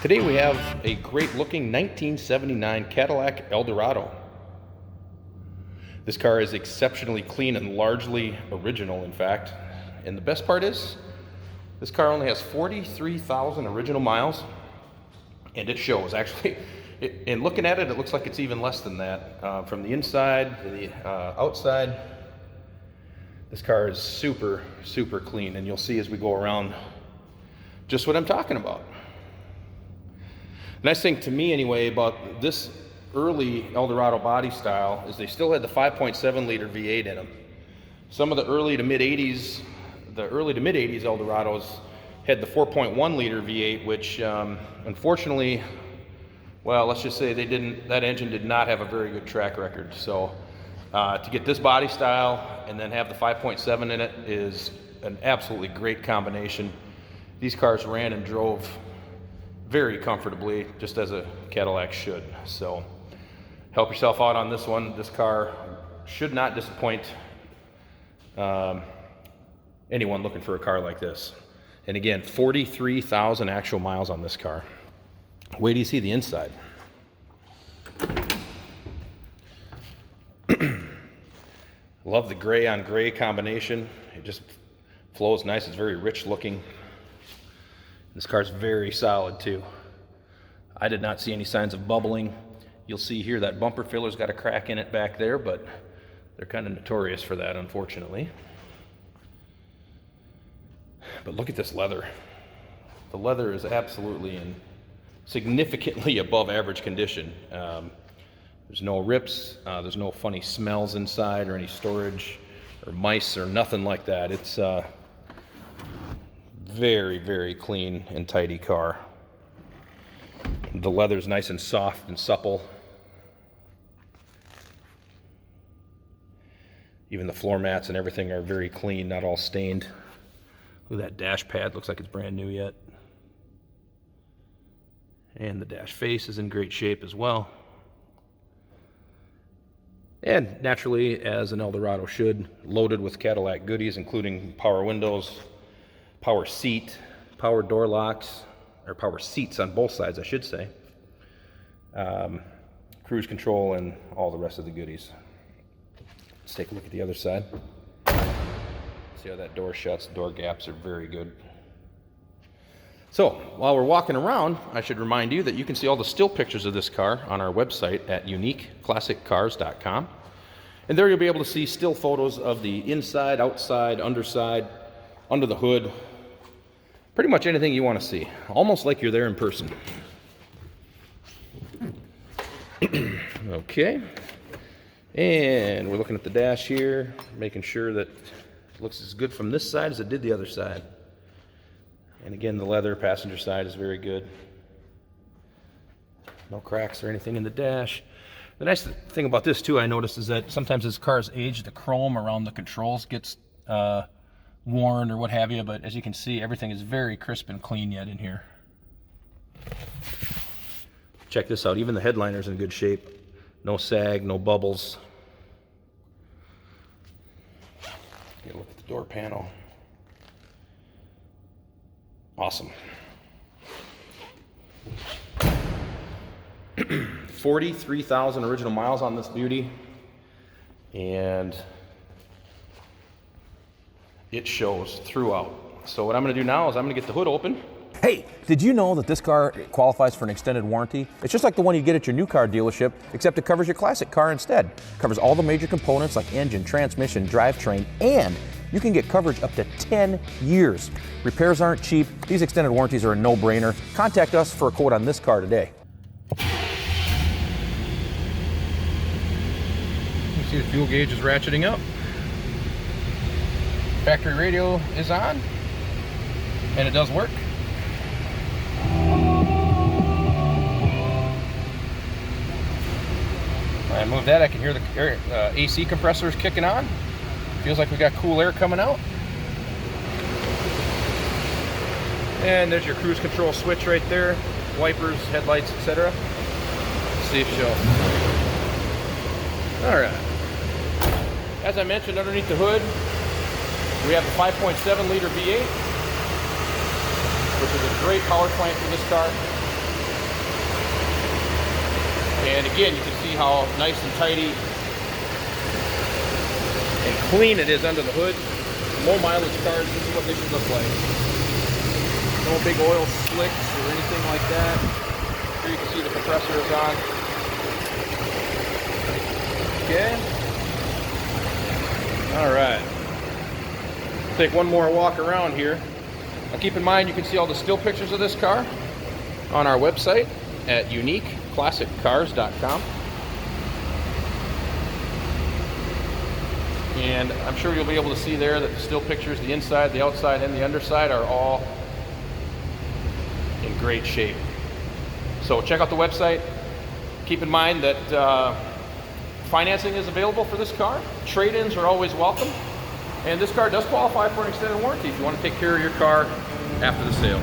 Today we have a great looking 1979 Cadillac Eldorado. This car is exceptionally clean and largely original, in fact. And the best part is, this car only has 43,000 original miles, and it shows. Actually, in looking at it, it looks like it's even less than that. From the inside to the outside, this car is super, super clean, and you'll see as we go around just what I'm talking about. The nice thing to me anyway about this early Eldorado body style is they still had the 5.7 liter V8 in them. Some of the early to mid 80s Eldorados had the 4.1 liter V8, which unfortunately, well, let's just say that engine did not have a very good track record. So to get this body style and then have the 5.7 in it is an absolutely great combination. These cars ran and drove very comfortably, just as a Cadillac should. So help yourself out on this one. This car should not disappoint anyone looking for a car like this. And again, 43,000 actual miles on this car. Wait till you see the inside. Love the gray on gray combination. It just flows nice. It's very rich looking. This car's very solid too. I did not see any signs of bubbling. You'll see here that bumper filler's got a crack in it back there, but they're kind of notorious for that, unfortunately. But look at this leather. The leather is absolutely in significantly above average condition. There's no rips, there's no funny smells inside or any storage or mice or nothing like that. It's very, very clean and tidy car. The leather's nice and soft and supple. Even the floor mats and everything are very clean, not all stained. Look at that dash pad, looks like it's brand new yet. And the dash face is in great shape as well. And naturally, as an Eldorado should, loaded with Cadillac goodies, including power windows, power seat, power door locks, or power seats on both sides, I should say. Cruise control and all the rest of the goodies. Let's take a look at the other side. See how that door shuts. Door gaps are very good. So, while we're walking around, I should remind you that you can see all the still pictures of this car on our website at uniqueclassiccars.com. And there you'll be able to see still photos of the inside, outside, underside, under the hood, pretty much anything you want to see, almost like you're there in person. Okay, and we're looking at the dash here, making sure that it looks as good from this side as it did the other side. And again, the leather passenger side is very good. No cracks or anything in the dash. The nice thing about this too, I noticed, is that sometimes as cars age, the chrome around the controls gets worn or what have you, but as you can see, everything is very crisp and clean yet in here. Check this out, even the headliner's in good shape. No sag, no bubbles. Get a look at the door panel. Awesome. 43,000 original miles on this beauty, and it shows throughout. So what I'm going to do now is I'm going to get the hood open. Hey, did you know that this car qualifies for an extended warranty? It's just like the one you get at your new car dealership, except it covers your classic car instead. It covers all the major components like engine, transmission, drivetrain, and you can get coverage up to 10 years. Repairs aren't cheap. These extended warranties are a no-brainer. Contact us for a quote on this car today. You see the fuel gauge is ratcheting up. Factory radio is on, and it does work. When I move that, I can hear the AC compressors kicking on. Feels like we got cool air coming out. And there's your cruise control switch right there. Wipers, headlights, etc. See if show. All right. As I mentioned, underneath the hood, we have the 5.7 liter V8, which is a great power plant for this car. And again, you can see how nice and tidy and clean it is under the hood. Low mileage cars, this is what they should look like. No big oil slicks or anything like that. Here you can see the compressor is on. Okay. All right. Take one more walk around here. Now keep in mind, you can see all the still pictures of this car on our website at uniqueclassiccars.com. And I'm sure you'll be able to see there that the still pictures, the inside, the outside, and the underside are all in great shape. So check out the website. Keep in mind that financing is available for this car. Trade-ins are always welcome. And this car does qualify for an extended warranty if you want to take care of your car after the sale.